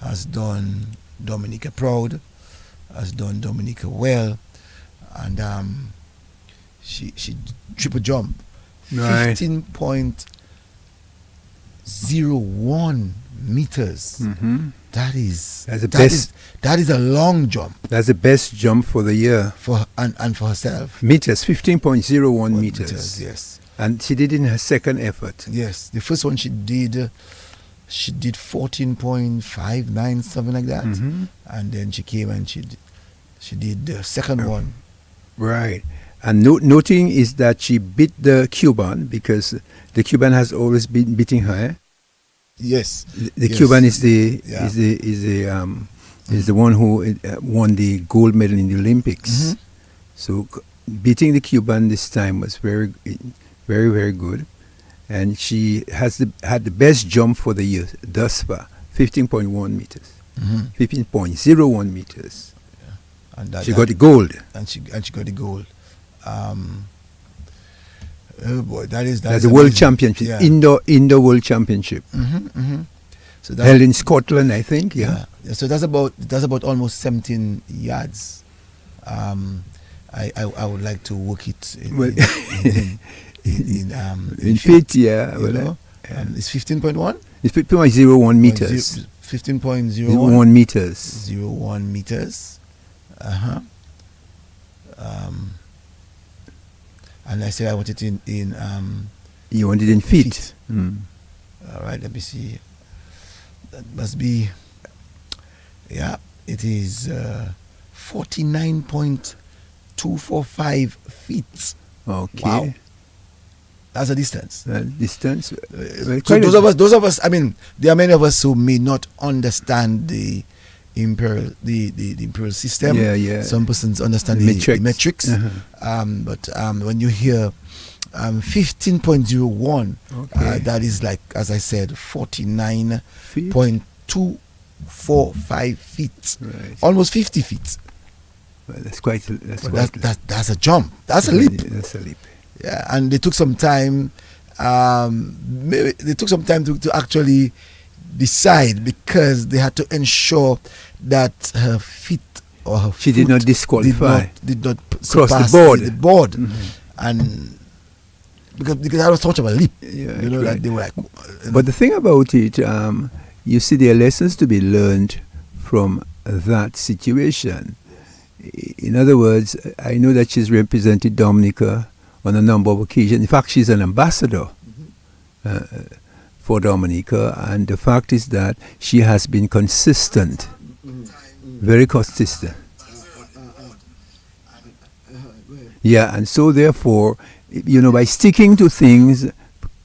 has done Dominica proud, has done Dominica well, and she triple jump, Right. 15.01 meters. Mm-hmm. That is That's the best. that is a long jump That's the best jump for the year. for and for herself. Meters, 15.01 meters. Yes. And she did it in her second effort. Yes, the first one she did 14.59, something like that, Mhm. and then she came and she did the second one. Right. And noting is that she beat the Cuban, because the Cuban has always been beating her. Yes, The yes. Cuban is the Yeah. is the one who won the gold medal in the Olympics. Mhm. So beating the Cuban this time was very, very, very good, and she had the best jump for the year thus far, 15.1 meters, Mhm. 15.01 meters. And that, She got the gold. and she got the gold. Oh boy, that's That's the world amazing. championship, Yeah. indoor world championship, So held in Scotland, I think. Yeah. Yeah. So that's about almost 17 yards. I would like to work it Well, in feet, yeah. You Well, know? It's 15.1? it's 15.01 meters. 15.01 1 meters. 01 meters. And I said I want it in You want it in feet. feet. Mm. All right, let me see. That must be, yeah, it is 49.245 feet. Okay. Wow. That's a distance. Distance. So those of us, I mean, there are many of us who may not understand the imperial system. Yeah, yeah. Some persons understand The the metrics. metrics. Uh-huh. But when you hear 15.01, Okay. that is, like, as I said, 49.245 feet. Right. Almost 50 feet. Well, that's quite. But that's a jump. That's a leap. That's a leap. Yeah, and they took some time. They took some time to actually decide, because they had to ensure that her feet or her She did foot not disqualify. Did not Cross the surpass board. The board, Mhm. and because that was so much of a leap. Yeah, You know, right. like they were like. But the thing about it, you see, there are lessons to be learned from that situation. In other words, I know that she's represented Dominica on a number of occasions. In fact, she's an ambassador for Dominica, and the fact is that she has been consistent, very consistent. Yeah, and so therefore, by sticking to things,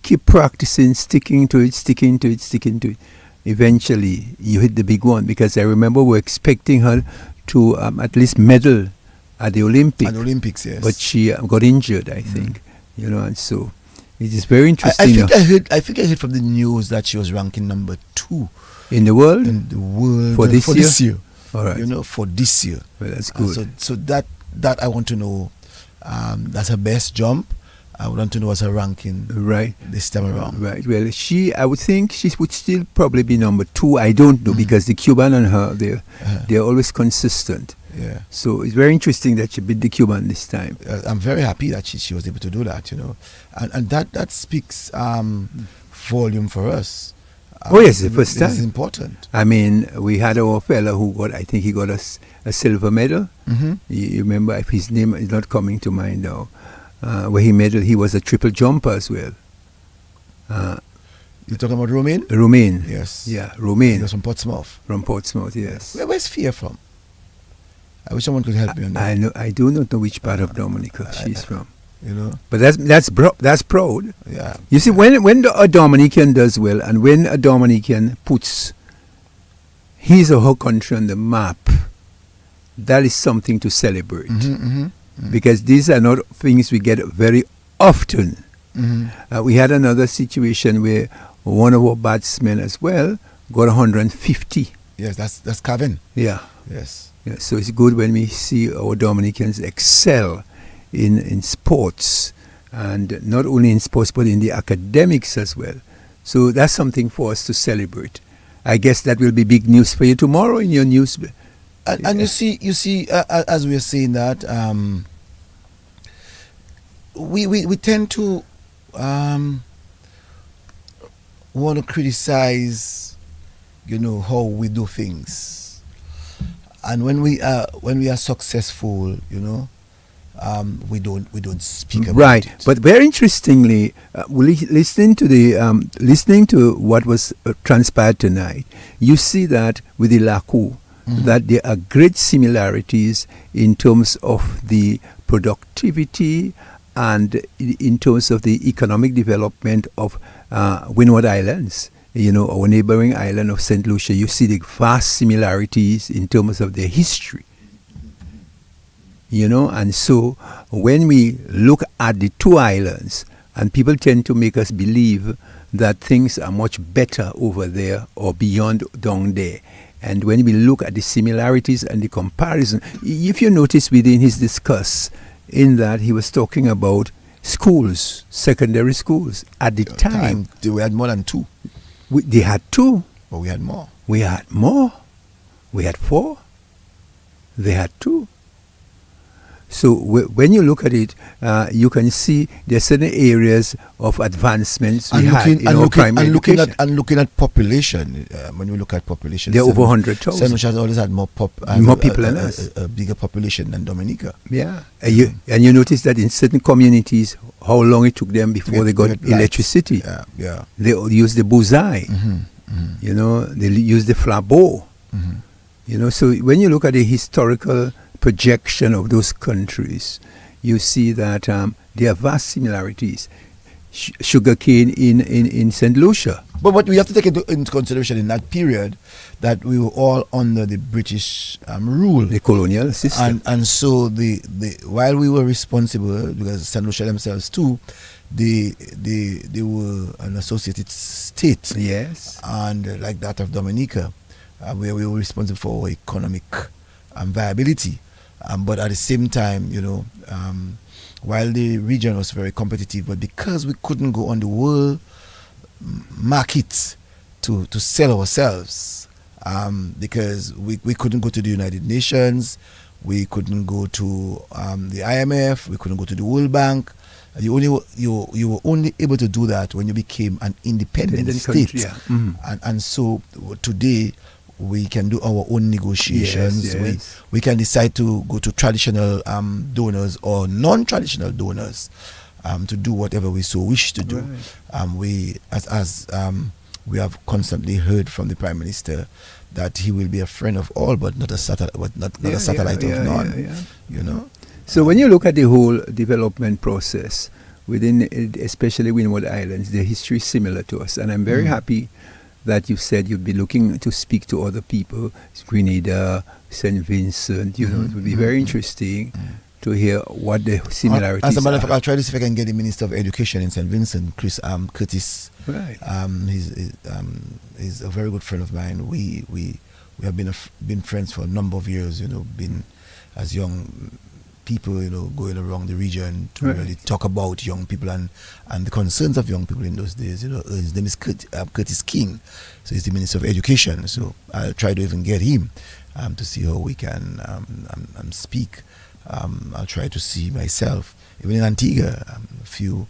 keep practicing, sticking to it, eventually you hit the big one. Because I remember we're expecting her to at least medal at the Olympics. At the Olympics, yes. But she got injured, I think. And so it is very interesting. I think I heard from the news that she was ranking number 2 in the world. In the world for this year. All right. For this year. Well, that's good. So that I want to know. That's her best jump. I would want to know what's her ranking right this time around. Right. Well, I would think she would still probably be number 2. I don't know, because the Cuban and her, they're always consistent. Yeah. So it's very interesting that she beat the Cuban this time. I'm very happy that she was able to do that, and that speaks volume for us. Oh yes, the first time. It's important. I mean, we had our fella who I think he got a silver medal. Mm-hmm. You remember, if his name is not coming to mind now, where he was a triple jumper as well. You're talking about Romain? Romain. Yes. Yeah, Romain. He was from Portsmouth. From Portsmouth, yes. Where's Fia from? I wish someone could help me on that. I do not know which part of Dominica she's from. But that's proud. Yeah. You see, when a Dominican does well, and when a Dominican puts his or her country on the map, that is something to celebrate. Because these are not things we get very often. We had another situation where one of our batsmen as well got 150. Yes, that's Kevin. Yeah. Yes. Yeah. So it's good when we see our Dominicans excel in sports, and not only in sports but in the academics as well. So that's something for us to celebrate. I guess that will be big news for you tomorrow in your news. And you see, as we are saying that, we tend to want to criticize, how we do things, and when we are successful, we don't speak about Right, it. but very interestingly, listening to what was transpired tonight, you see that with the Lakou, that there are great similarities in terms of the productivity and in terms of the economic development of Windward Islands. Our neighboring island of St. Lucia. You see the vast similarities in terms of their history. And so when we look at the two islands, and people tend to make us believe that things are much better over there or beyond down there. And when we look at the similarities and the comparison, if you notice within his discuss, in that he was talking about schools, secondary schools. At the time we had more than two. They had two. But we had more. We had more. We had four. They had two. So when you look at it, you can see there are certain areas of advancements we had in our primary education. Looking at population, when we look at population, there are over 100,000. St. Lucia has always had more people than us. A bigger population than Dominica. Yeah, and you notice that in certain communities, how long it took them before they got electricity. Yeah. They used the bullseye. They used the flambeau. So when you look at the historical projection of those countries, you see that there are vast similarities. Sugarcane in St. Lucia. But we have to take into consideration in that period that we were all under the British rule, the colonial system, and so the while we were responsible, because St. Lucia themselves too, they were an associated state. Yes, and like that of Dominica, where we were responsible for our economic viability. But at the same time, while the region was very competitive, but because we couldn't go on the world market to sell ourselves, because we couldn't go to the United Nations, we couldn't go to the IMF, we couldn't go to the World Bank. You were only able to do that when you became an independent state. Country, yeah. And so today, we can do our own negotiations. Yes. We can decide to go to traditional donors or non-traditional donors to do whatever we so wish to do. Right. We have constantly heard from the Prime Minister that he will be a friend of all, but not a satellite, of none. Yeah. So when you look at the whole development process within, especially Windward Islands, the history is similar to us, and I'm very happy that you said you'd be looking to speak to other people, Grenada, St. Vincent. It would be very interesting to hear what the similarities are. As a matter of fact, I'll try to see if I can get the Minister of Education in St. Vincent, Curtis. Right. He's a very good friend of mine. We have been friends for a number of years. Been as young people, going around the region to really talk about young people and the concerns of young people in those days. His name is Curtis King, so he's the Minister of Education. So I'll try to even get him to see how we can speak. I'll try to see myself, even in Antigua, a few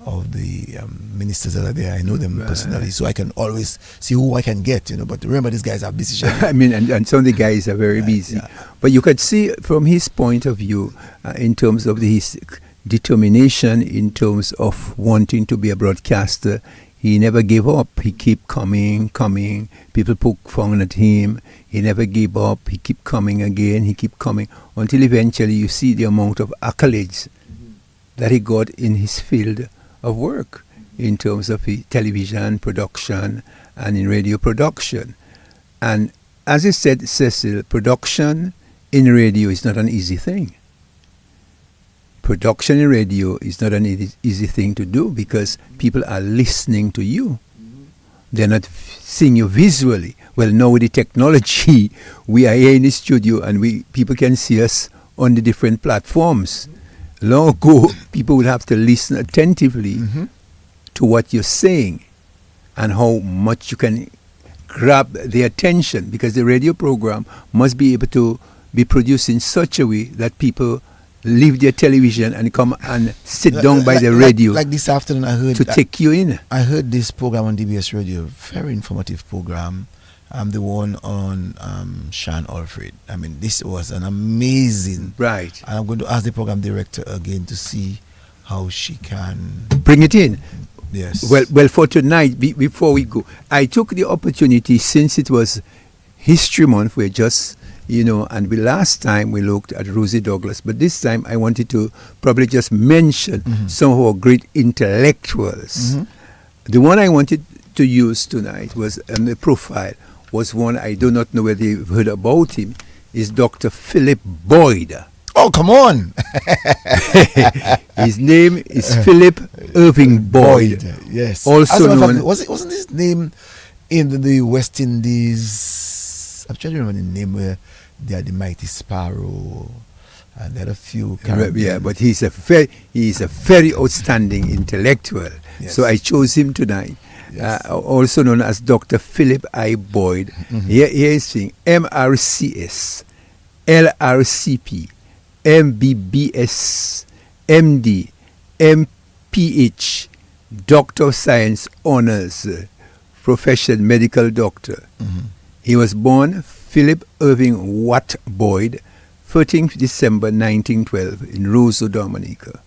of the ministers that are there. I know them personally, so I can always see who I can get. But remember, these guys are busy. I mean, and some of the guys are very busy. Yeah. But you could see from his point of view, in terms of his determination, in terms of wanting to be a broadcaster, he never gave up. He kept coming. People poke fun at him. He never gave up. He kept coming again. He kept coming until eventually you see the amount of accolades that he got in his field of work in terms of television production and in radio production. And as you said, Cecil, production in radio is not an easy thing. Production in radio is not an easy thing to do because people are listening to you. They're not seeing you visually. Well, now with the technology, we are here in the studio and people can see us on the different platforms. Long ago, people would have to listen attentively to what you're saying and how much you can grab the attention, because the radio program must be able to be produced in such a way that people leave their television and come and sit down by the radio. Like this afternoon, I heard to take you in. I heard this program on DBS Radio, very informative program. The one on Sean Alfred. I mean, this was an amazing. Right. And I'm going to ask the program director again to see how she can bring it in. Yes. Well, for tonight, before we go, I took the opportunity, since it was History Month, we're just, and last time we looked at Rosie Douglas, but this time I wanted to probably just mention some of our great intellectuals. The one I wanted to use tonight was, the profile was one, I do not know whether you've heard about him, is Dr. Philip Boyd. Oh, come on! His name is Philip Irving Boyd. Yes. Also known. Wasn't his name in the West Indies? I'm trying to remember the name where they had the Mighty Sparrow, and there are a few. Yeah, but he's a very outstanding intellectual. Yes. So I chose him tonight. Yes. Also known as Dr. Philip I. Boyd. Here is saying MRCS, LRCP, MBBS, MD, MPH, Doctor of Science Honors, profession medical doctor. He was born Philip Irving Watt Boyd, 13th December 1912 in Roseau, Dominica.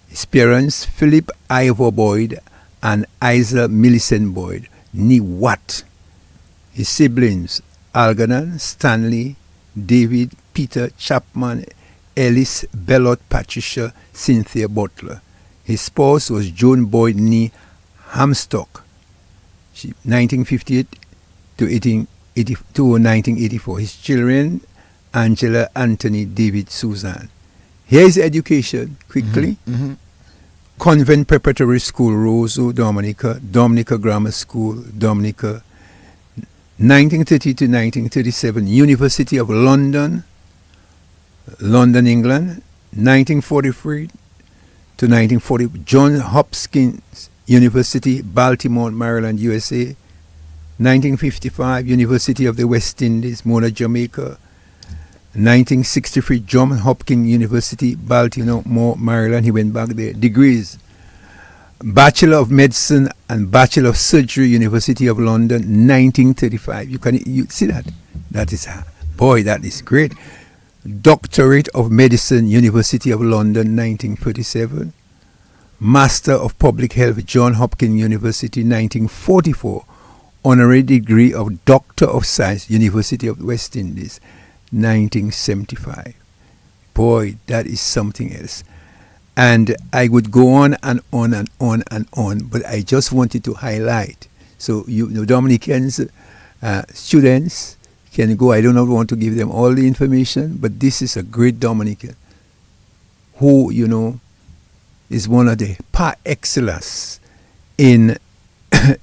His parents, Philip Ivor Boyd and Isa Millicent Boyd, nee Watt. His siblings, Algernon, Stanley, David, Peter, Chapman, Ellis, Bellot, Patricia, Cynthia Butler. His spouse was Joan Boyd nee Hamstock, 1958 to 1984. His children, Angela, Anthony, David, Susan. Here is education, quickly. Convent Preparatory School, Roseau, Dominica, Dominica Grammar School, Dominica. 1930 to 1937, University of London, London, England. 1943 to 1940, Johns Hopkins University, Baltimore, Maryland, USA. 1955, University of the West Indies, Mona, Jamaica. 1963, Johns Hopkins University, Baltimore, Maryland. He went back there. Degrees: Bachelor of Medicine and Bachelor of Surgery, University of London, 1935. You see that? That is great. Doctorate of Medicine, University of London, 1937. Master of Public Health, Johns Hopkins University, 1944. Honorary degree of Doctor of Science, University of the West Indies, 1975. Boy, that is something else. And I would go on and on and on and on, but I just wanted to highlight. So, Dominicans, students can go. I do not want to give them all the information, but this is a great Dominican who, is one of the par excellence in,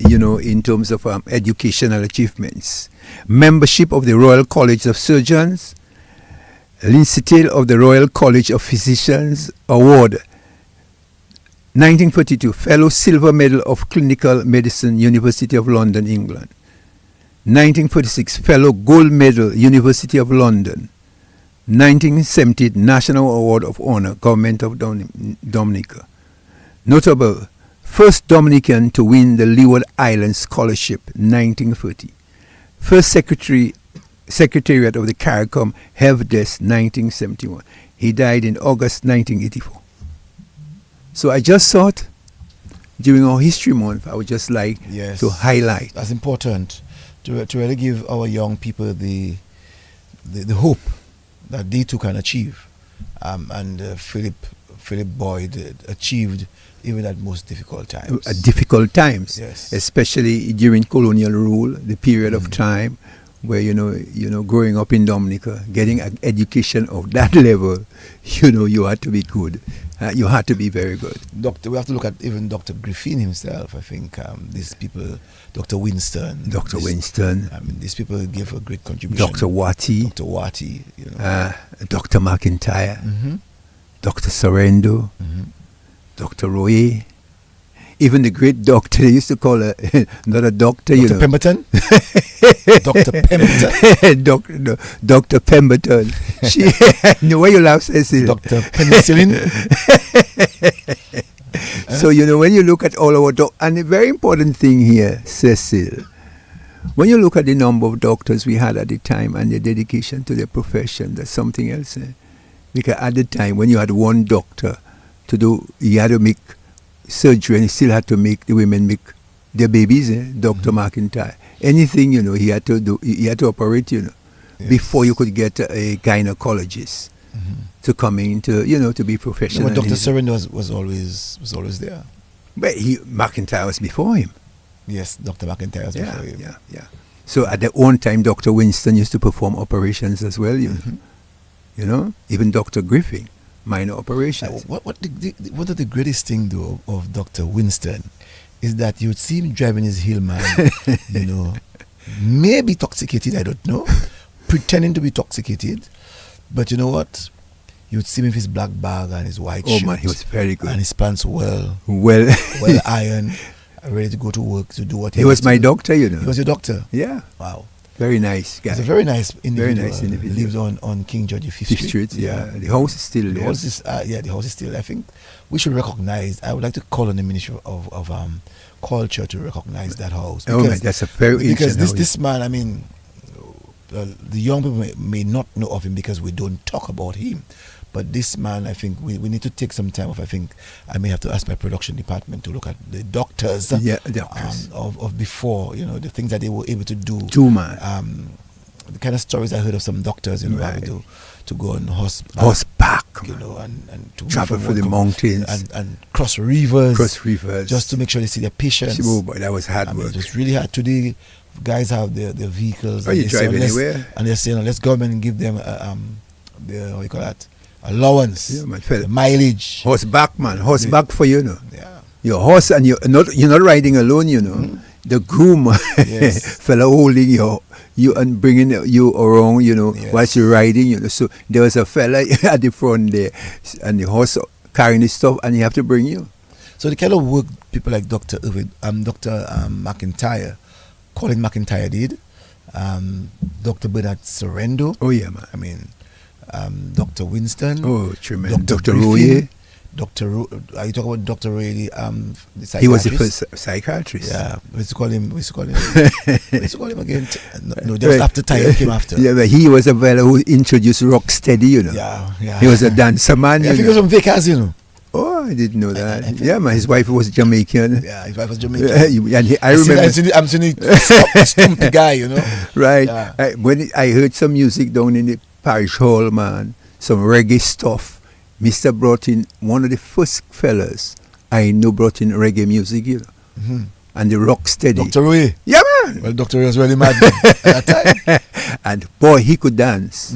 in terms of educational achievements. Membership of the Royal College of Surgeons, Lindsay of the Royal College of Physicians Award, 1942, Fellow Silver Medal of Clinical Medicine, University of London, England. 1946, Fellow Gold Medal, University of London. 1970, National Award of Honor, Government of Dominica. Notable, first Dominican to win the Leeward Islands Scholarship, 1930. First Secretariat of the CARICOM Health Desk, 1971. He died in August 1984. So I just thought, during our History Month, I would just like to highlight. That's important, to really give our young people the hope that they too can achieve. And Philip Boyd achieved even at most difficult times. At difficult times, yes. Especially especially during colonial rule, the period of time where growing up in Dominica, getting an education of that level, you had to be good. You had to be very good. We have to look at even Dr. Griffin himself. I think these people, Dr. Winston. Winston. I mean, these people give a great contribution. Dr. Watty. Dr. McIntyre. Dr. Sorrento. Dr. Roy. Even the great doctor, they used to call her not a doctor, you Dr. know. Pemberton? Dr. Pemberton. Dr. Pemberton. She, the way you laugh, Cecil. Dr. Penicillin. So, you know, when you look at all our and a very important thing here, Cecil, when you look at the number of doctors we had at the time and their dedication to their profession, that's something else. Because at the time, when you had one doctor to do, he had to make surgery and he still had to make the women make their babies, Dr. McIntyre. Anything, you know, he had to do, he had to operate, you know, before you could get a gynecologist to come in to, you know, to be professional. No, but Dr. Surrender was always there. But McIntyre was before him. Yes, Dr. McIntyre was before him. Yeah. So at their own time, Dr. Winston used to perform operations as well, you know. You know, even Dr. Griffin, minor operations. One of the greatest thing though of Dr. Winston is that you would see him driving his Hillman, you know, maybe intoxicated, I don't know, pretending to be intoxicated, but you know what? You would see him with his black bag and his white shirt. Oh man, he was very good. And his pants well ironed, ready to go to work to do what he was my doctor, you know. He was your doctor? Yeah. Wow. Very nice guy. He's a very nice individual. Very nice individual. He lives on King George Fifth Street. Yeah. The house is still there. The house is still. I think we should recognize. I would like to call on the Ministry of Culture to recognize that house. Because, man, that's a very because this man. I mean, the young people may not know of him because we don't talk about him. But this man, I think we need to take some time off. I think I may have to ask my production department to look at the doctors, of before, you know, the things that they were able to do. The kind of stories I heard of some doctors, you know, having to go on horseback, you know, and to travel through the mountains and cross rivers, just to make sure they see their patients. Oh boy, that was hard work. It was really hard. Today, guys have their vehicles. You drive anywhere, and they're saying, let's government give them the what you call that. Allowance, the mileage, horseback, man, horseback for you know. Yeah, your horse, and you're not riding alone, you know. The groom, fella holding you and bringing you around, you know, whilst you're riding, you know. So there was a fella at the front there, and the horse carrying the stuff, and he have to bring you. So the kind of work people like Dr. McIntyre, Colin McIntyre did, Dr. Bernard Sorrento. Oh yeah, man. I mean. Dr. Winston. Oh, tremendous. Dr. Royer. Are you talking about Dr. Royer, the psychiatrist? He was the first psychiatrist. Yeah. We used to call him again. No, just after Tyre came after. Yeah, but he was a fellow who introduced rock steady, you know. Yeah. He was a dancer man. I think he was from Vegas, you know. Oh, I didn't know that. Yeah, man, his wife was Jamaican. Yeah, his wife was Jamaican. And I remember. I'm seeing stump the guy, you know. Right. Yeah. When I heard some music down in the parish hall, man, some reggae stuff. Mr. brought in one of the first fellas I know brought in reggae music, you know, and the rock steady. Dr. Roy. Yeah, man. Well, Dr. Roy was really mad at that time. And boy, he could dance.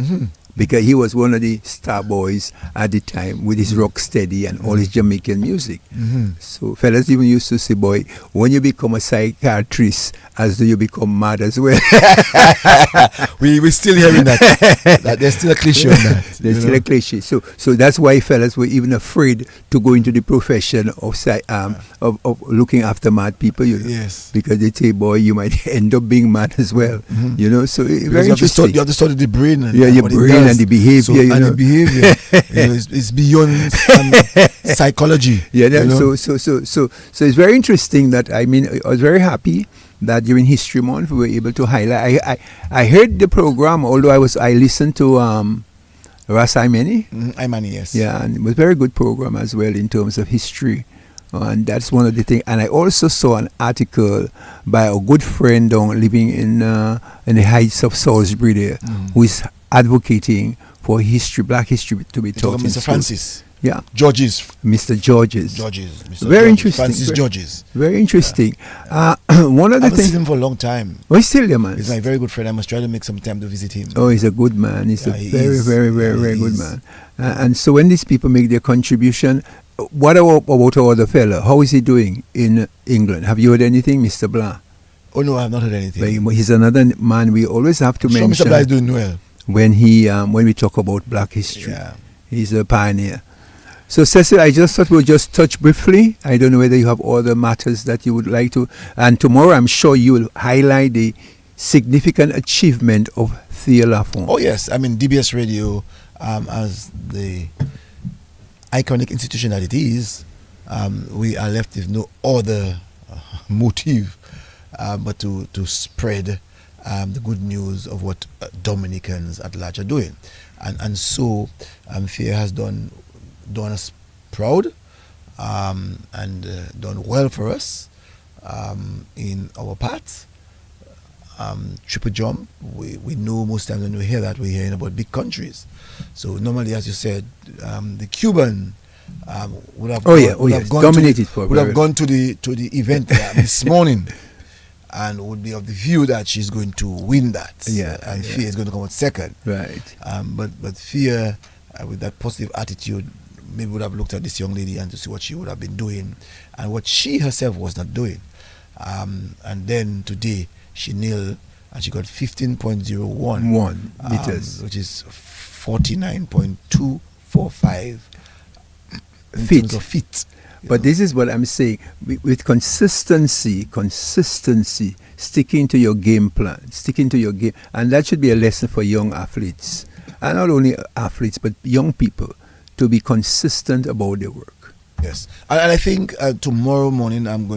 Because he was one of the star boys at the time with his rock steady and all his Jamaican music. So fellas even used to say, boy, when you become a psychiatrist, as though you become mad as well. We're still hearing that. There's still a cliche on that. There's still a cliche. So that's why fellas were even afraid to go into the profession of looking after mad people, you know. Yes. Because they say, boy, you might end up being mad as well. You know, so very interesting. You have to study the brain. Your brain and the behavior. So, you know. And the behavior. You know, it's beyond psychology. Yeah, you know? So it's very interesting that, I mean, I was very happy that during History Month we were able to highlight. I heard the program, although I listened to Ras Imani. Imani, yes. Yeah, and it was a very good program as well in terms of history. And that's one of the things. And I also saw an article by a good friend living in the heights of Salisbury there, who is advocating for history, black history, to be taught in Mr. Francis. Yeah. Mr. Georges. Very interesting. Francis Georges. Very interesting. One of the things. I've seen him for a long time. Oh, he's still there, man. He's my very good friend. I must try to make some time to visit him. Oh, he's a good man. He's a very good man. And so when these people make their contribution, what about our other fella? How is he doing in England? Have you heard anything, Mr. Blanc? Oh, no, I have not heard anything. But he's another man we always have to mention. Mr. Blanc is doing well. When we talk about black history. Yeah. He's a pioneer. So, Cecil, I just thought we'll just touch briefly. I don't know whether you have other matters that you would like to. And tomorrow, I'm sure you will highlight the significant achievement of Thea Lafont. Oh, yes. I mean, DBS Radio, as the iconic institution that it is, we are left with no other motive but to spread the good news of what Dominicans at large are doing. And so Thea has done us proud and done well for us in our path. Triple jump, we know most times when we hear that, we're hearing about big countries. So normally, as you said, the Cuban would have gone to the event this morning and would be of the view that she's going to win that. And Thea is going to come out second. Right. But Thea, with that positive attitude, maybe would have looked at this young lady and to see what she would have been doing and what she herself was not doing. And then today she nailed and she got 15.01 meters, which is 49.245 feet. But this is what I'm saying. With consistency, sticking to your game plan, and that should be a lesson for young athletes, and not only athletes but young people, to be consistent about their work. Yes, and I think tomorrow morning I'm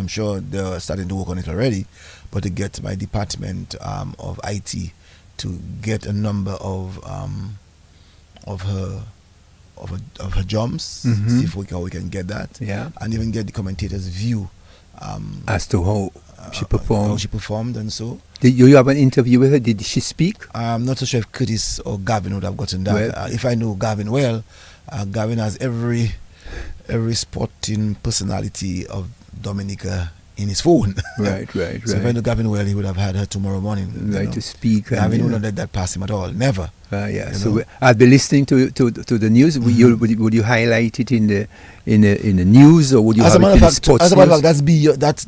sure they're starting to work on it already, but to get my department of IT to get a number of her jumps, see if we can get that, and even get the commentator's view as to how she performed, and so. Did you have an interview with her? Did she speak? I'm not so sure if Curtis or Gavin would have gotten that. Well, if I know Gavin well, Gavin has every sporting personality of Dominica in his phone. Right. So if I know Gavin well, he would have had her tomorrow morning. Right, to speak. Gavin would not let that pass him at all. Never. So I'll be listening to the news. Would you highlight it in the news, or would you have it in the sports? As a matter of fact,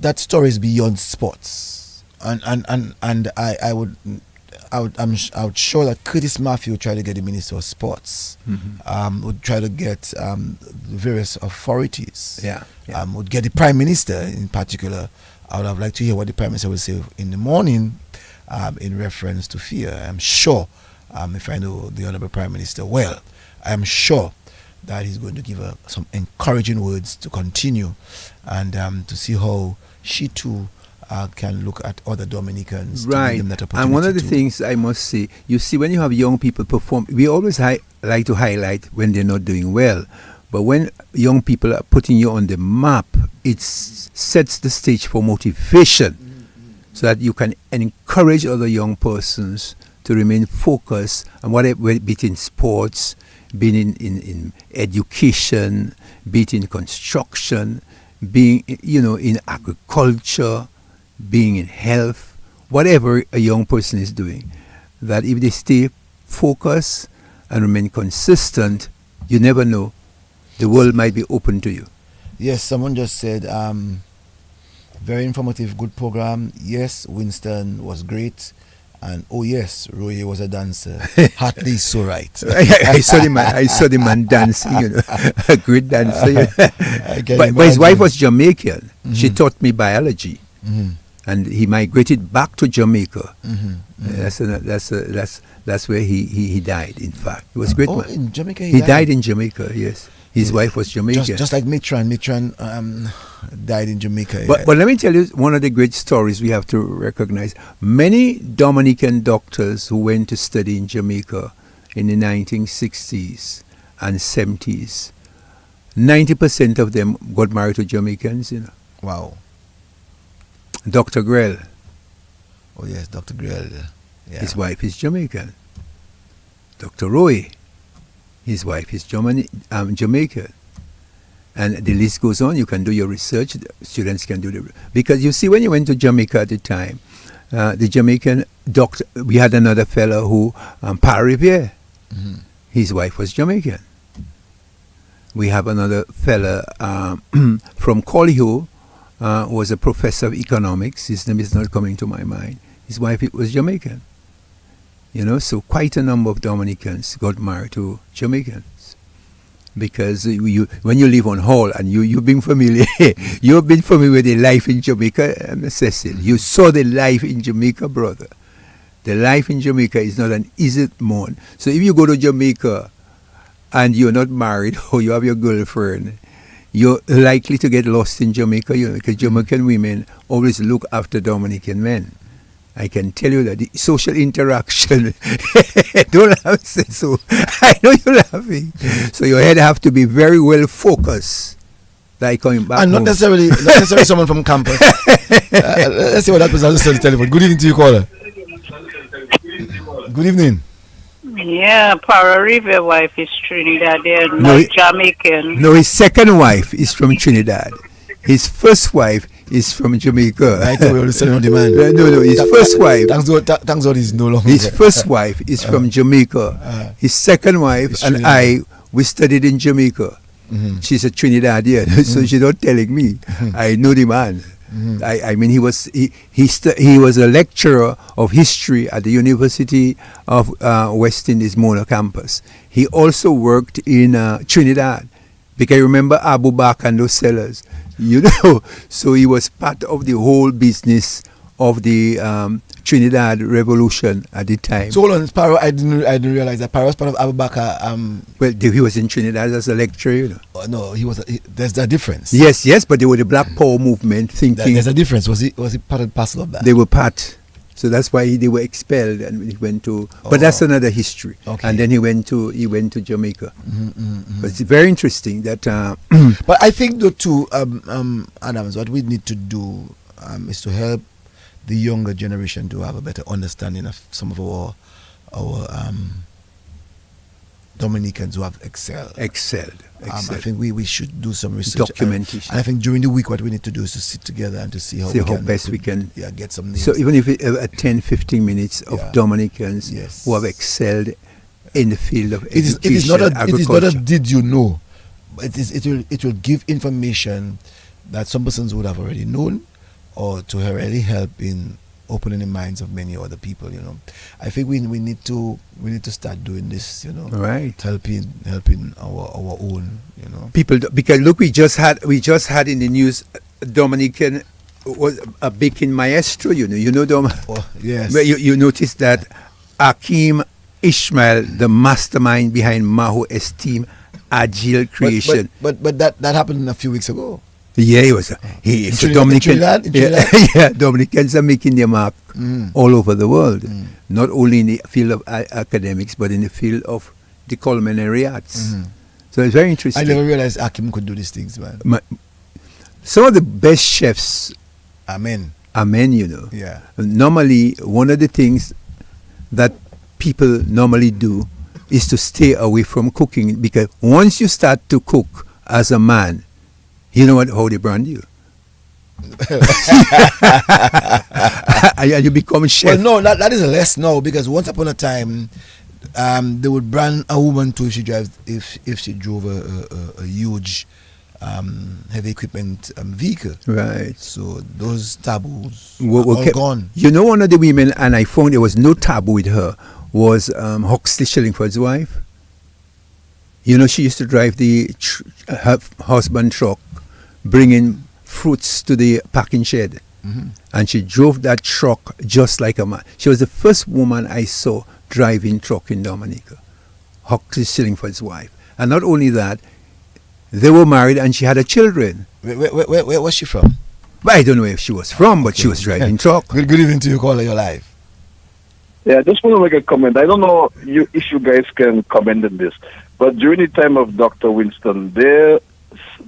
that story is beyond sports, and I would show that Curtis Matthew would try to get the Minister of Sports, would try to get various authorities, would get the Prime Minister in particular. I would have liked to hear what the Prime Minister would say in the morning in reference to Thea. I'm sure, if I know the Honourable Prime Minister well, I'm sure that he's going to give her some encouraging words to continue and to see how she too can look at other Dominicans. Right. To give them that opportunity. And one of the things I must say, you see, when you have young people perform, we always like to highlight when they're not doing well. But when young people are putting you on the map, it sets the stage for motivation, so that you can encourage other young persons to remain focused on whatever, be it in sports, be it in education, be it in construction, being in agriculture, being in health, whatever a young person is doing, that if they stay focused and remain consistent, you never know, the world might be open to you. Yes, someone just said, very informative, good program. Yes, Winston was great. And oh yes, Roy was a dancer. Hartley is so right. I saw the man dancing, a great dancer. But his wife was Jamaican. She taught me biology, and he migrated back to Jamaica. That's where he died. In fact, he was a great man. In Jamaica, he died in Jamaica. Yes. His wife was Jamaican. Just like Mitran. Mitran died in Jamaica. But let me tell you one of the great stories we have to recognize. Many Dominican doctors who went to study in Jamaica in the 1960s and 70s, 90% of them got married to Jamaicans. Wow. Dr. Grell. Oh yes, Dr. Grell. Yeah. His wife is Jamaican. Dr. Roy. His wife is Jamaican. And the list goes on. You can do your research. Students can do because you see, when you went to Jamaica at the time, the Jamaican doctor, we had another fellow who, Paul Riviere, his wife was Jamaican. We have another fellow from Colliho, who was a professor of economics. His name is not coming to my mind. His wife was Jamaican. So quite a number of Dominicans got married to Jamaicans. because when you live on Hall and you've been familiar, you've been familiar with the life in Jamaica, Cecil. You saw the life in Jamaica, brother. The life in Jamaica is not an easy one. So if you go to Jamaica and you're not married or you have your girlfriend, you're likely to get lost in Jamaica, because Jamaican women always look after Dominican men. I can tell you that the social interaction, don't laugh, so I know you're laughing. So your head have to be very well focused, like coming back and home. not necessarily someone from campus. Let's see what that person has to tell you. Good evening to you, caller. Good evening. Yeah, Para River wife is Trinidadian, not Jamaican. No, his second wife is from Trinidad. His first wife is from Jamaica. I thought we were listening on demand. No, his first wife. Thanks God he's no longer. His first wife is from Jamaica. His second wife and we studied in Jamaica. Mm-hmm. She's a Trinidadian, so she's not telling me. I know the man. I mean, he was a lecturer of history at the University of West Indies Mona campus. He also worked in Trinidad, because I remember Abu Bakr and those sellers, so he was part of the whole business of the Trinidad Revolution at the time. So hold on, Paro, I didn't realize that Paro was part of Abu Bakr. Well, he was in Trinidad as a lecturer, No, there's a difference. Yes, but they were the Black Power movement thinking. There's a difference. Was he part and parcel of that? They were part. So that's why they were expelled and he went to. But that's another history. Okay. And then he went to Jamaica. But it's very interesting that. But I think though too, Adams, what we need to do is to help the younger generation to have a better understanding of some of our Dominicans who have excelled. I think we should do some research. Documentation. And I think during the week what we need to do is to sit together and to see how best we can get some names. So even if it 10-15 minutes of Dominicans who have excelled in the field of education, it is not agriculture. a did you know, but it will give information that some persons would have already known, or to really help in opening the minds of many other people. I think we need to start doing this. Right, helping our own. People, because look, we just had in the news Dominican was a baking maestro. Dom. Oh, yes. You noticed that Akeem Ishmael, the mastermind behind Maho Esteem Agile Creation. But that happened a few weeks ago. Yeah, he's a Dominican. Yeah, Dominicans are making their mark all over the world, not only in the field of academics, but in the field of the culinary arts. So it's very interesting. I never realized Akim could do these things, man. Some of the best chefs are men. Yeah. Normally, one of the things that people normally do is to stay away from cooking, because once you start to cook as a man, you know how they brand you. And you become a chef. Well, no, that is less now, because once upon a time, they would brand a woman too if she drove a huge heavy equipment vehicle. Right. So those taboos are gone. One of the women, and I found there was no taboo with her, was Huxley Shillingford's wife. She used to drive her husband truck, bringing fruits to the packing shed. And she drove that truck just like a man. She was the first woman I saw driving truck in Dominica. Huxley Shillingford's wife. And not only that, they were married and she had a children. Where was she from? Well, I don't know if she was from, but she was driving truck. Good evening to you, caller. You're live. Yeah, I just want to make a comment. I don't know if you guys can comment on this, but during the time of Dr. Winston, they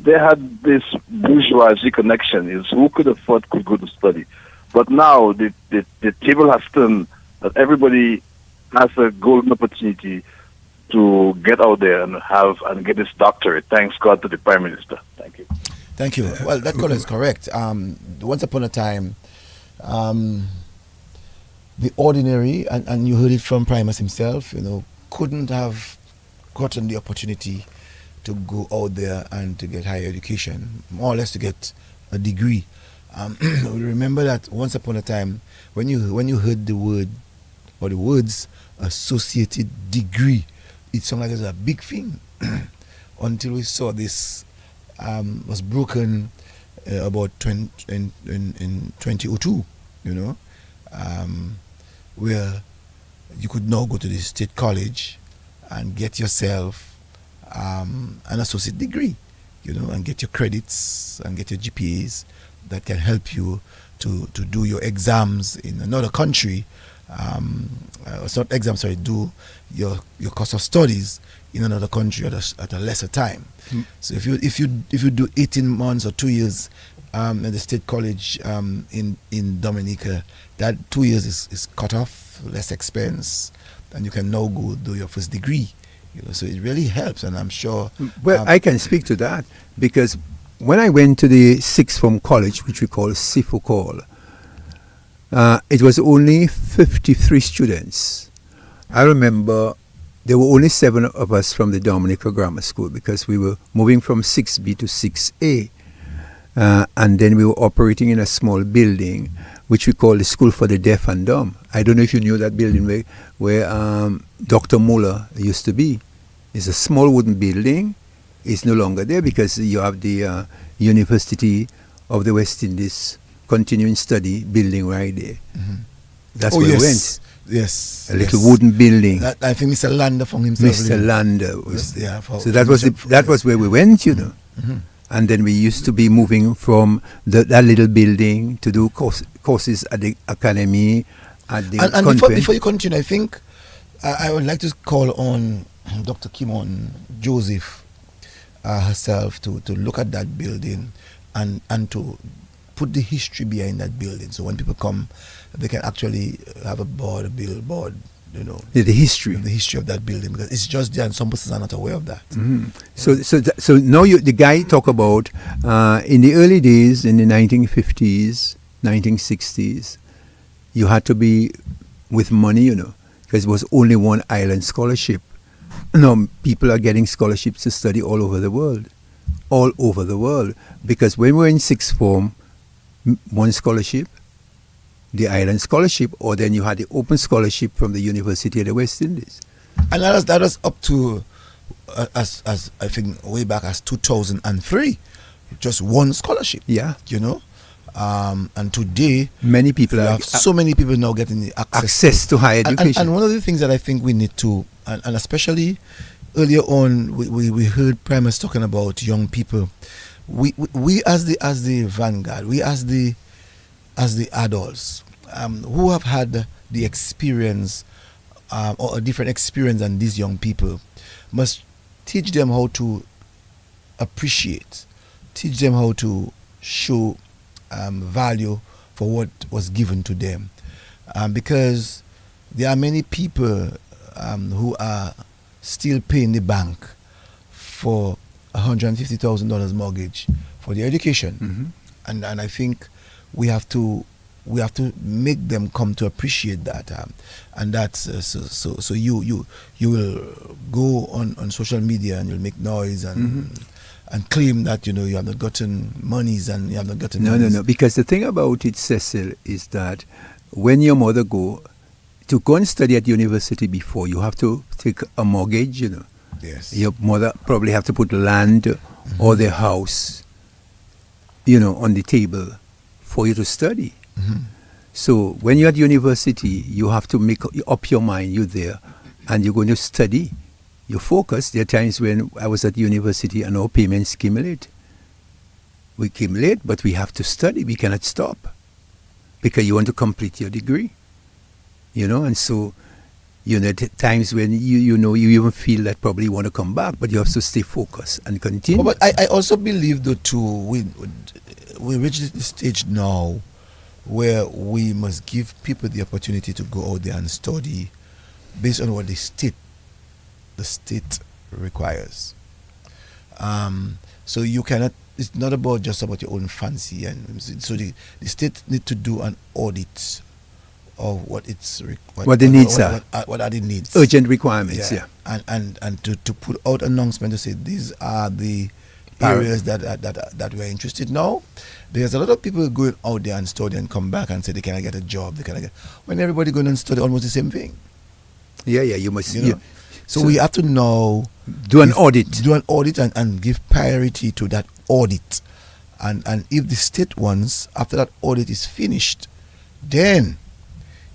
had this bourgeoisie connection, is who could afford could go to study. But now the table has turned that everybody has a golden opportunity to get out there and get this doctorate. Thanks God to the Prime Minister. Thank you. Thank you. Well, that caller is correct. Once upon a time, the ordinary, and you heard it from Primus himself, couldn't have gotten the opportunity to go out there and to get higher education, more or less to get a degree. Remember that once upon a time, when you heard the word or the words associated degree, it sounded like it's a big thing. until we saw this was broken about in 2002, you know, where you could now go to the state college and get yourself an associate degree, you know, and get your credits and get your GPAs that can help you to do your exams in another country. It's not exams, sorry, do your course of studies in another country at a lesser time. So if you do 18 months or 2 years at the state college in Dominica, that 2 years is cut off, less expense, and you can now go do your first degree. You know, so it really helps, and I'm sure. Well, I can speak to that because when I went to the sixth form college, which we call Sifokol, it was only 53 students. I remember there were only 7 of us from the Dominica Grammar School because we were moving from 6B to 6A. And then we were operating in a small building, which we call the School for the Deaf and Dumb. I don't know if you knew that building where Dr. Muller used to be. It's a small wooden building. It's no longer there because you have the University of the West Indies continuing study building right there. Mm-hmm. That's where we went. Yes. A little wooden building. I think Mr. Lander found himself. Mr. Lander was. Yeah. So that was where we went, you know. Mm-hmm. And then we used to be moving from that little building to do courses at the academy, at the and before you continue, I think I would like to call on Dr. Kimon Joseph herself to look at that building and to put the history behind that building. So when people come, they can actually have a billboard, you know, the history of that building, because it's just there and some persons are not aware of that. Mm-hmm. So now the guy talk about in the early days, in the 1950s, 1960s, you had to be with money, you know, because it was only one island scholarship. Now people are getting scholarships to study all over the world, because when we were in sixth form, one scholarship, the island scholarship, or then you had the open scholarship from the University of the West Indies. And that was up to, as I think, way back as 2003, just one scholarship. Yeah. You know? And today, many people have so many people now getting the access to higher education. And one of the things that I think we need to, and especially earlier on, we heard Primus talking about young people. We as the vanguard, we as the adults who have had the experience or a different experience than these young people, must teach them how to appreciate, teach them how to show value for what was given to them, because there are many people who are still paying the bank for $150,000 mortgage for their education. Mm-hmm. And I think we have to make them come to appreciate that, and that's so you will go on social media and you'll make noise and claim that, you know, you have not gotten monies and you have not gotten no, because the thing about it, Cecil, is that when your mother go and study at university before, you have to take a mortgage, you know. Yes. Your mother probably have to put land or their house, you know, on the table for you to study. Mm-hmm. So when you're at university, you have to make up your mind you're there and you're going to study. You focus. There are times when I was at university and our payments came late. We came late, but we have to study. We cannot stop because you want to complete your degree, you know. And so, you know, times when you know you even feel that probably you want to come back, but you have to stay focused and continue. But I also believe though too, we reached the stage now where we must give people the opportunity to go out there and study based on what the state requires. So you cannot. It's not just about your own fancy, and so the state need to do an audit of what the needs are. What are the needs? Urgent requirements, yeah. And to put out announcement to say these are the areas that we're interested now. There's a lot of people going out there and study and come back and say they cannot get a job. When everybody going and study almost the same thing. Yeah, you must. You know? So we have to now Do an audit. Do an audit and give priority to that audit. And if the state wants, after that audit is finished, then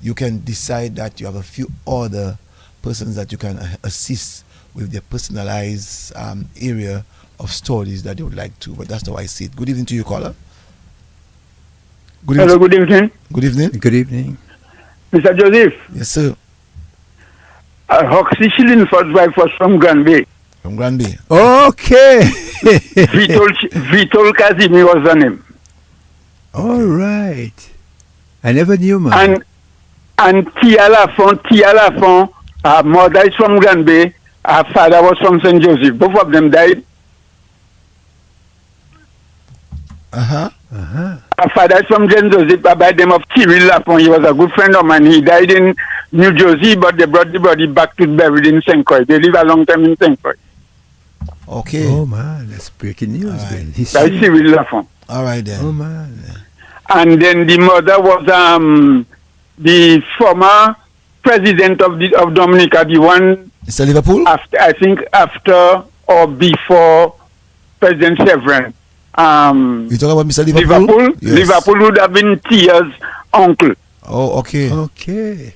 you can decide that you have a few other persons that you can assist with their personalized area of studies that they would like to. But that's how I see it. Good evening to you, caller. Hello, good evening. Good evening. Good evening. Mr. Joseph. Yes, sir. Hoxie Shilling first wife was from Granby. From Granby. Okay. Vitol Kazimi was the name. All right. I never knew, man. And Tia Lafont, her mother is from Granby, her father was from St. Joseph. Both of them died. Uh-huh. Her father is from St. Joseph, by the name of Cyril Lafont. He was a good friend of mine. He died in New Jersey, but they brought the body back to buried in St. Croix. They live a long time in St. Croix. Okay. Oh, man. That's breaking news, Right. man. That's Cyril Lafont. All right, then. Oh, man. And then the mother was the former president of Dominica, the one Mr. Liverpool? after or before President Severin. You talk about Mr. Liverpool? Liverpool, Yes. Liverpool would have been Tia's uncle. Oh, okay. Okay.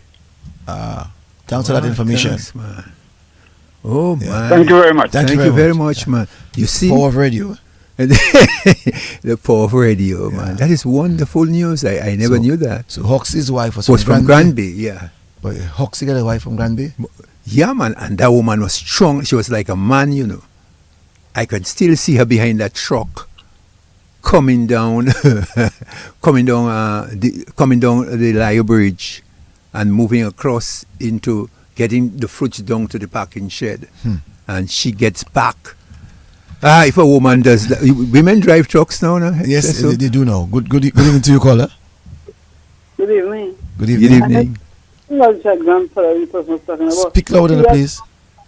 Thanks for that information. Thanks, man. Oh, Yeah. man. Thank you very much. Thank Thank you you very very much, man. You see? Power of radio. The power of radio, man. That is wonderful news. I never knew that. So Hoxie's wife was From Granby, yeah. But Hoxie got a wife from Granby? Yeah, man. And that woman was strong. She was like a man, you know. I could still see her behind that truck coming down, coming down the Lakou Bridge and moving across into getting the fruits down to the parking shed. And she gets back. If a woman does that, women drive trucks now, no? Yes, So- they do now. Good evening to you, caller. Good evening. Good Good evening. evening. That's your grandfather the person was talking about. Speak louder, please.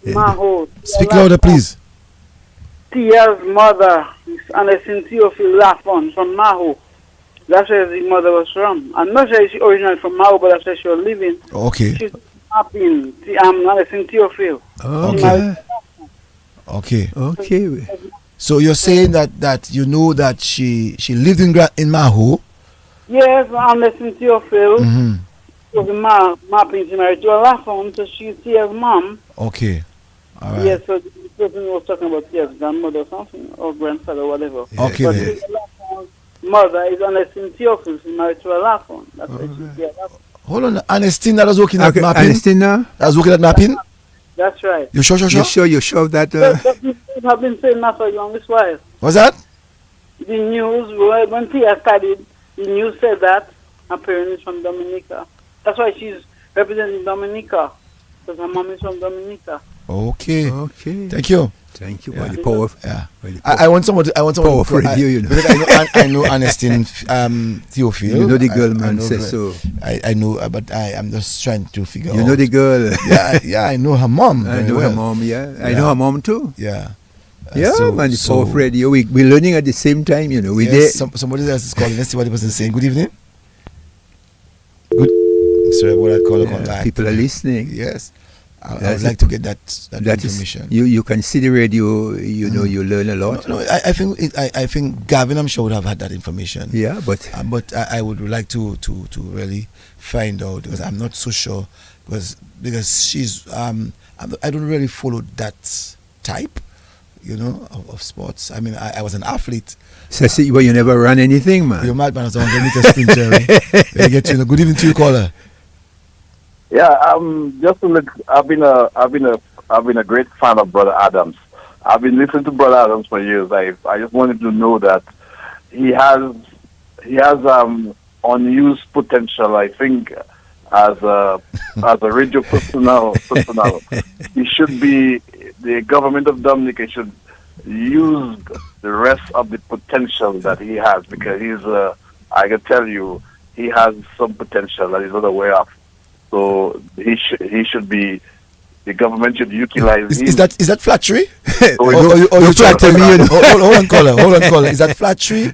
Maho. Speak louder, please. Tia's mother is Anderson Theophile Lafont from Maho. That's where the mother was from. I'm not sure she's originally from Maho, but that's where she was living. Okay. She's up in Anderson Theophile. Okay. Okay. Okay. So you're saying that you know that she lived in Maho? Yes, Anderson Theophile. Mm-hmm. Was mapping to married to a Lafont, so she's Tia's mom. Okay. All right. Yes, so the person was talking about Tia's grandmother or something, or grandfather, or whatever. Okay, But then. his Lafont's mother is Anderson Theophile. She's married to a Lafont. That's why she's Tia Lafont. Hold on. Ernestine that was working at Okay, mapping? Ernestina, That was working at mapping? That's right. You sure? you sure of that? People have been saying that for a longest while. What's that? The news, when Tia studied, the news said that her parents is from Dominica. That's why she's representing Dominica, because her mom is from Dominica. Okay. Okay. Thank you. Thank you. Yeah. By the power of, Yeah. by the power. I want someone Power of radio, you know. Because I know Ernestine Theophile. You know the girl, I man, know says her. so. I know, but I'm just trying to figure out. You know the girl. Yeah, I know her mom. I very know well. her mom, yeah. I Yeah. know her mom too. Yeah. Yeah, man, the power of radio. We're learning at the same time, you know. We Yes, somebody else is calling. Let's see what the person is saying. Good evening. Good. Sorry, what I call back. people are listening. Yes. I would That's like to get that That is, information. you can see the radio, you know, you learn a lot. No, I think I think Gavin, I'm sure, would have had that information. Yeah, but But I would like to really find out, because I'm not so sure, because she's I don't really follow that type, you know, of sports. I mean, I was an athlete. so see, well, you never run anything, man. You're mad, man. I was 100 meter sprinter. Let me get you. Good evening to you, caller. Yeah, just to look, I've been a great fan of Brother Adams. I've been listening to Brother Adams for years. I just wanted to know that he has unused potential. I think as a radio personnel, he should be, the government of Dominica should use the rest of the potential that he has, because I can tell you, he has some potential that he's not aware of. So he should be. The government should utilize. Is that flattery? You flatter me, you know. Hold on, caller. Is that flattery?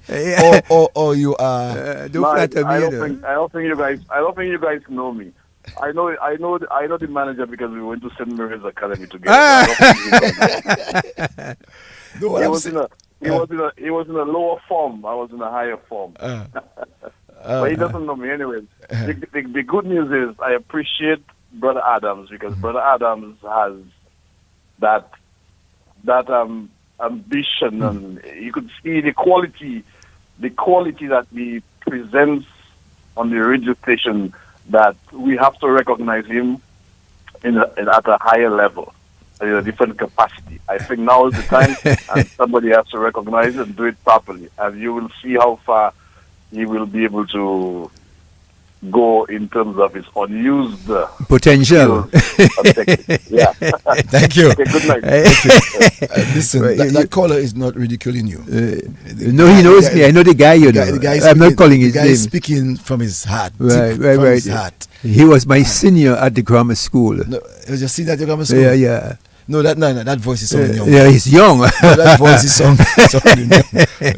Or you are? Don't flatter me, I you don't know. think you guys know me. I know the manager because we went to St. Mary's Academy together. No, what He I'm was saying- he was in a lower form. I was in a higher form. But he doesn't know me anyway. The good news is I appreciate Brother Adams because Brother Adams has that ambition, and you could see the quality that he presents on the radio station, that we have to recognize him at a higher level, in a different capacity. I think now is the time, and somebody has to recognize it and do it properly, and you will see how far he will be able to go in terms of his unused potential. Yeah. Thank you. Okay, good night. Listen, that caller is not ridiculing you. No, he knows me. I know the guy. The guy is I'm not speaking- calling the his guy name. is speaking from his heart. Right, from right. his heart. He was my senior at the grammar school. No, you just see that you come school. Yeah. No, that voice is sounding young. Yeah, he's young. No, that voice is sounding young.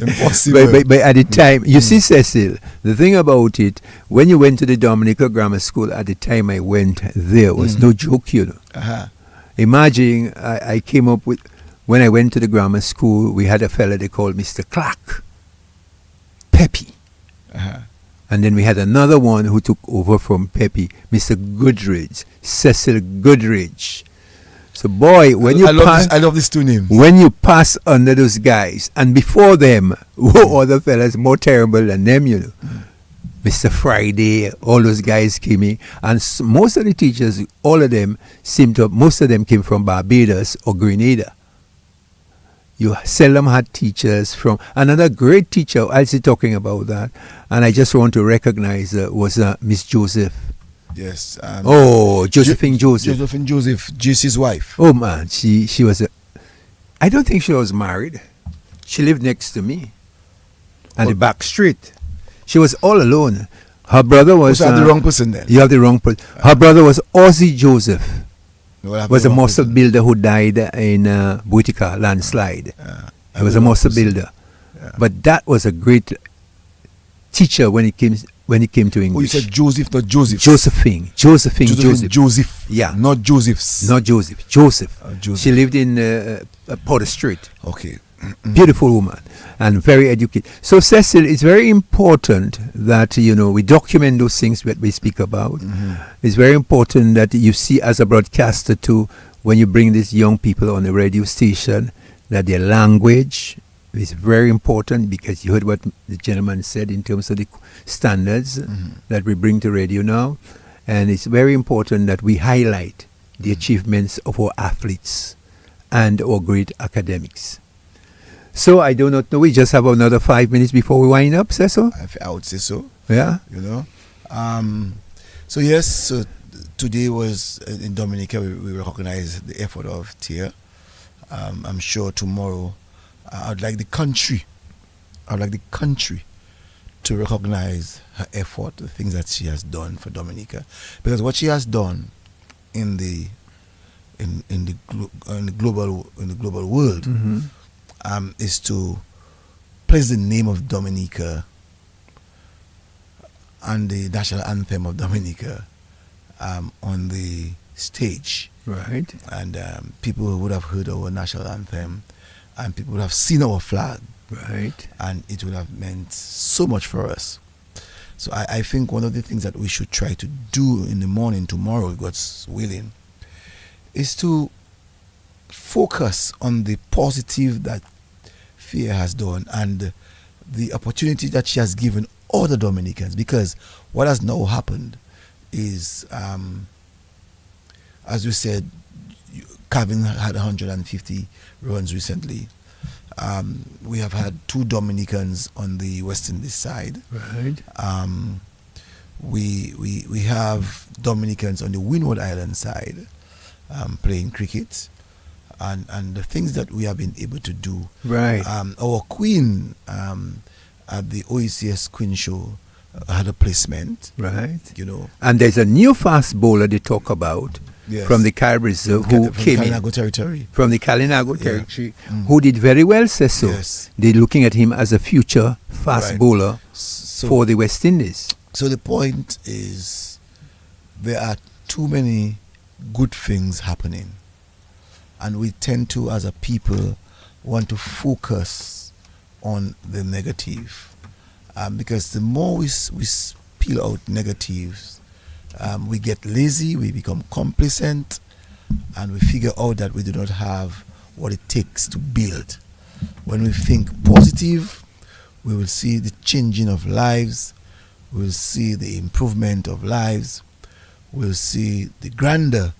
Impossible. But at the time, you see, Cecil, the thing about it, when you went to the Dominica Grammar School, at the time I went there, was no joke, Uh-huh. Imagine I came up with, when I went to the grammar school, we had a fella they called Mr. Clark, Peppy. Uh-huh. And then we had another one who took over from Peppy, Mr. Goodridge, Cecil Goodridge. So boy, when you pass, I love these two names. when you pass under those guys, and before them, other fellas more terrible than them, Mr. Friday, all those guys came in, and most of the teachers, all of them most of them came from Barbados or Grenada. You seldom had teachers from, another great teacher, I'll be talking about that, and I just want to recognize was Miss Joseph. Yes. Josephine Joseph. Josephine Joseph, JC's wife. Oh man, she was I don't think she was married. She lived next to me on the back street. She was all alone. Her brother was So I have the wrong person then. You have the wrong person. Her brother was Ozzy Joseph. No, I have Was the a wrong muscle person. builder who died in Boutica landslide. I He was have a the wrong muscle person. builder. Yeah. But that was a great teacher when it came to Oh, you English. said Joseph, not Joseph. Josephine Joseph. Joseph. Yeah. Not Joseph's. Not Joseph. Joseph. Joseph. She lived in Porter Street. Okay. Beautiful woman and very educated. So Cecil, it's very important that we document those things that we speak about. It's very important that you see as a broadcaster too, when you bring these young people on the radio station, that their language is very important, because you heard what the gentleman said in terms of the standards that we bring to radio now, and it's very important that we highlight the achievements of our athletes and our great academics. So I do not know. We just have another 5 minutes before we wind up, Cecil. I would say so. Yeah. So yes, so today was in Dominica, we recognize the effort of Tia. I'm sure tomorrow I'd like the country to recognize her effort, the things that she has done for Dominica, because what she has done in the global world is to place the name of Dominica and the national anthem of Dominica on the stage. Right. And people would have heard our national anthem, and people would have seen our flag. Right. And it would have meant so much for us. So I think one of the things that we should try to do in the morning tomorrow, God's willing, is to focus on the positive that Fia has done and the opportunity that she has given other Dominicans. Because what has now happened is, as you said, Calvin had 150 runs recently. We have had 2 Dominicans on the West Indies side. Right. We have Dominicans on the Windward Island side playing cricket, and the things that we have been able to do. Right. Our Queen at the OECS Queen Show had a placement. Right. And there's a new fast bowler they talk about. Yes. From the Carib Reserve who came in territory. From the Kalinago territory, who did very well, Cecil. Yes. They're looking at him as a future fast Right. bowler So, for the West Indies. So the point is, there are too many good things happening, and we tend to, as a people, want to focus on the negative, because the more we peel out negatives, we get lazy, we become complacent, and we figure out that we do not have what it takes to build. When we think positive, we will see the changing of lives, we'll see the improvement of lives, we'll see the grandeur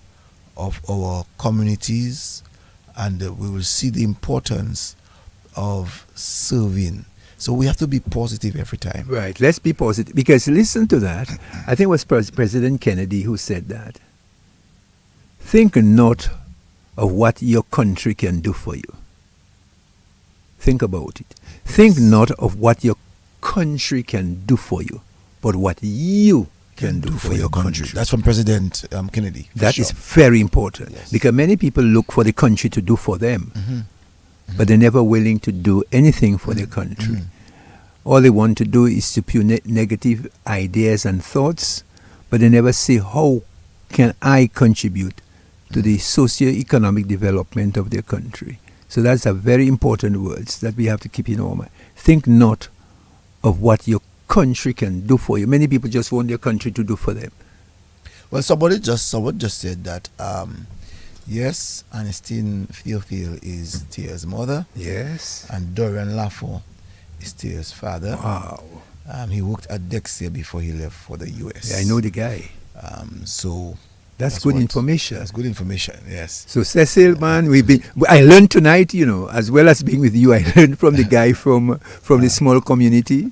of our communities, and we will see the importance of serving. So we have to be positive every time. Right, let's be positive. Because listen to that. I think it was President Kennedy who said that. Think not of what your country can do for you. Think about it. Think not of what your country can do for you, but what you can do for your country. That's from President Kennedy. That is very important. Yes. Because many people look for the country to do for them, but they're never willing to do anything for their country. All they want to do is to spew negative ideas and thoughts, but they never say, how can I contribute to the socio-economic development of their country? So that's a very important words that we have to keep in our mind. Think not of what your country can do for you. Many people just want their country to do for them. Well, someone just said that, yes, Ernestine Theophile is Tia's mother. Yes. And Dorian Lakou is Tia's father. Wow. He worked at Dexter before he left for the US. Yeah, I know the guy. So that's good what- information. That's good information, yes. So Cecil, man, I learned tonight, as well as being with you, I learned from the guy from the small community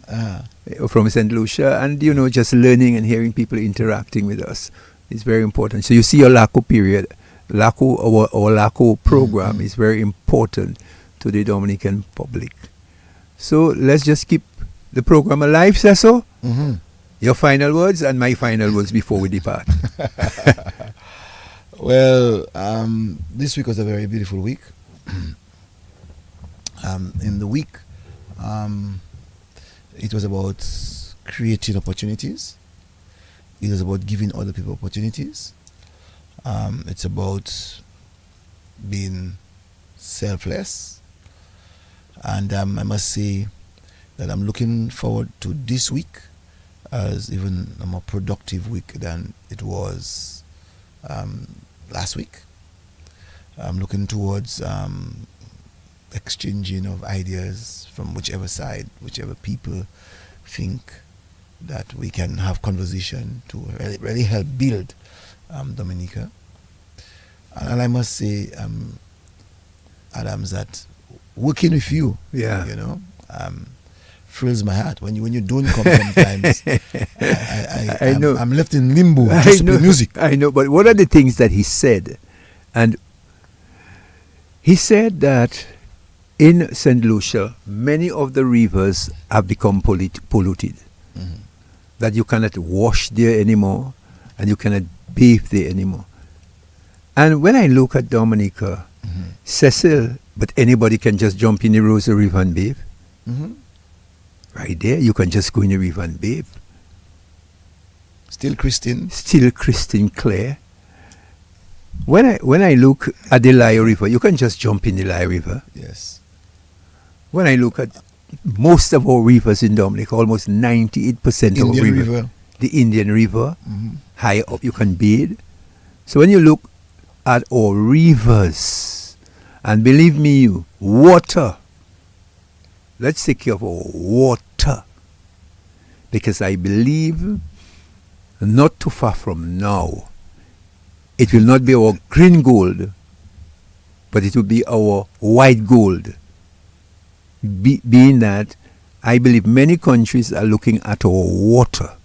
from St. Lucia, and just learning and hearing people interacting with us is very important. So you see your Lakou period, our Lakou program is very important to the Dominican public. So let's just keep the program alive, Cecil. Your final words and my final words before we depart. Well, this week was a very beautiful week. In the week, it was about creating opportunities. It was about giving other people opportunities. It's about being selfless. And I must say that I'm looking forward to this week as even a more productive week than it was last week. I'm looking towards exchanging of ideas from whichever side, whichever people think that we can have conversation to really help build Dominica. And I must say, Adams, that working with you, thrills my heart. When you don't come sometimes, I know. I'm left in limbo just to play music. I know, but what are the things that he said? And he said that in St. Lucia, many of the rivers have become polluted. That you cannot wash there anymore, and you cannot bathe there anymore. And when I look at Dominica, Cecil, but anybody can just jump in the Rosa River and bathe. Right there, you can just go in the river and bathe. Still Christine Clear. When I look at the Lai River, you can just jump in the Lai River. Yes. When I look at most of our rivers in Dominica, almost 98% of our rivers, the Indian River, high up, you can bathe. So when you look at our rivers, and believe me, water, let's take care of our water. Because I believe not too far from now, it will not be our green gold, but it will be our white gold. Being that I believe many countries are looking at our water.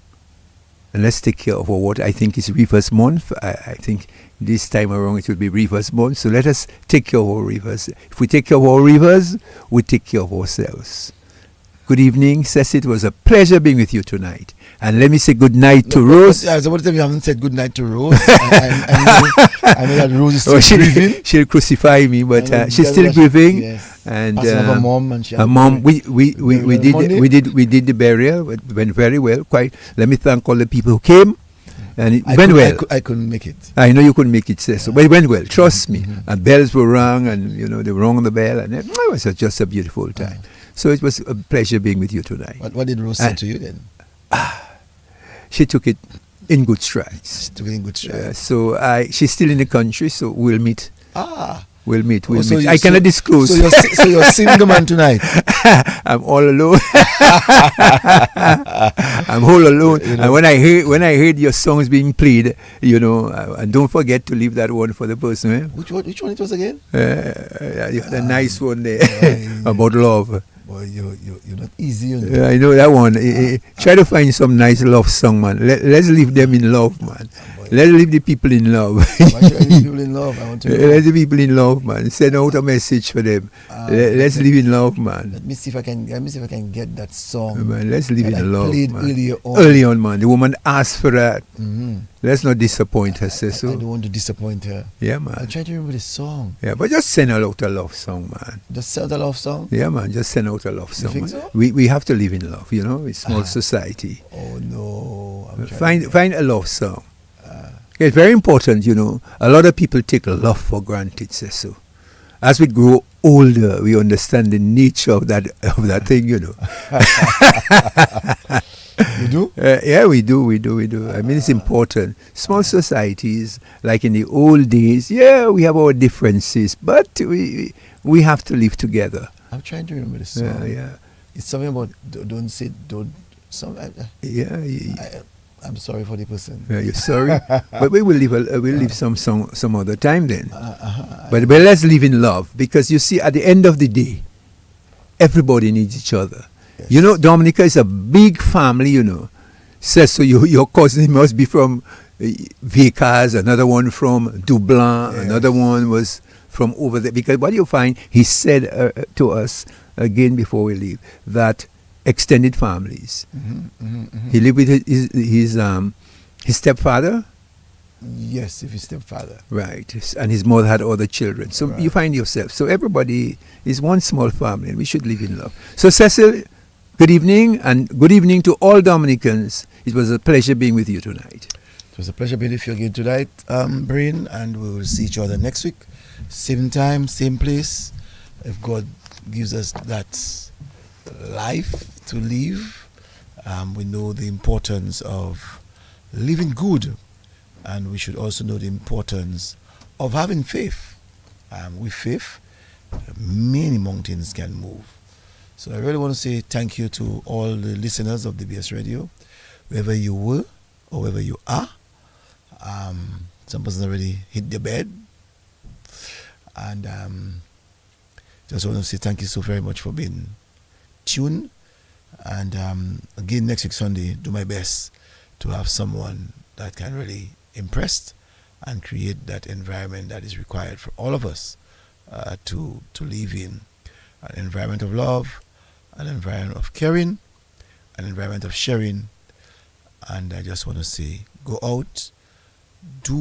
And let's take care of our water. I think it's Rivers Month. I think this time around it will be Rivers Month. So let us take care of our rivers. If we take care of our rivers, we take care of ourselves. Good evening, Cecil. It was a pleasure being with you tonight. And let me say good night to Rose. I was about to tell you haven't said good night to Rose. I know that Rose is still grieving. She'll crucify me, but she's still grieving. Yes. And her mom and her mom. We did the burial. It went very well. Let me thank all the people who came. And it I went could- well. I couldn't make it. I know you couldn't make it say so, but it went well. Trust me. And bells were rung, and they rung the bell, and it was just a beautiful time. So it was a pleasure being with you tonight. What did Rose say to you then? She took it in good strides. To get in good stride. So she's still in the country, so we'll meet. We'll meet. Oh, so meet. you- I cannot so- disclose. So you're a single man tonight. I'm all alone. I'm all alone. And when I heard your songs being played, and don't forget to leave that one for the person. Eh? Which one it was again? You had a nice one there about love. Boy, you're not easy. Yeah, I know that one. Try to find some nice love song, man. Let's leave them in love, man. Let's leave the people in love. Why should I leave people in love? I want to know. Let the people in love, man. Send out a message for them. Let's live in love, man. Let me see if I can get that song. Man, let's live that I in love, played man. earlier on. Man. The woman asked for that. Mhm. Let's not disappoint her, say I so. don't want to disappoint her. Yeah, I'll man. try to remember the song. Yeah, but just send out a love song, man. Just sell the love song. Yeah, man. Just send out a love song. think Man. so? We have to live in love, It's small society. Oh no! I'm trying to- Find a love song. It's very important, A lot of people take love for granted, say so. As we grow older, we understand the nature of that thing, You do? Yeah, we do. I mean, it's important. Small societies, like in the old days, we have our differences, but we have to live together. I'm trying to remember the song. Yeah. It's something about don't say don't. I'm sorry for the person. You're sorry, but we will leave some other time then. But let's live in love, because you see, at the end of the day, everybody needs each other. Yes. Dominica is a big family. Says so. Your cousin must be from Vickers, another one from Dublin, Yes. another one was from over there. Because what you find, he said to us again before we leave, that extended families. He lived with his stepfather. Yes, if his stepfather. Right, and his mother had other children. So Right. you find yourself. So everybody is one small family, and we should live in love. So Cecil, good evening, and good evening to all Dominicans. It was a pleasure being with you tonight. It was a pleasure being with you again tonight, Brain, and we will see each other next week. Same time, same place. If God gives us that life to live, we know the importance of living good, and we should also know the importance of having faith. With faith, many mountains can move. So I really want to say thank you to all the listeners of DBS Radio, wherever you were or wherever you are. Some person already hit the bed, and just want to say thank you so very much for being tuned. And again, next week Sunday, do my best to have someone that can really impress and create that environment that is required for all of us to live in. An environment of love, an environment of caring, an environment of sharing. And I just want to say, go out, do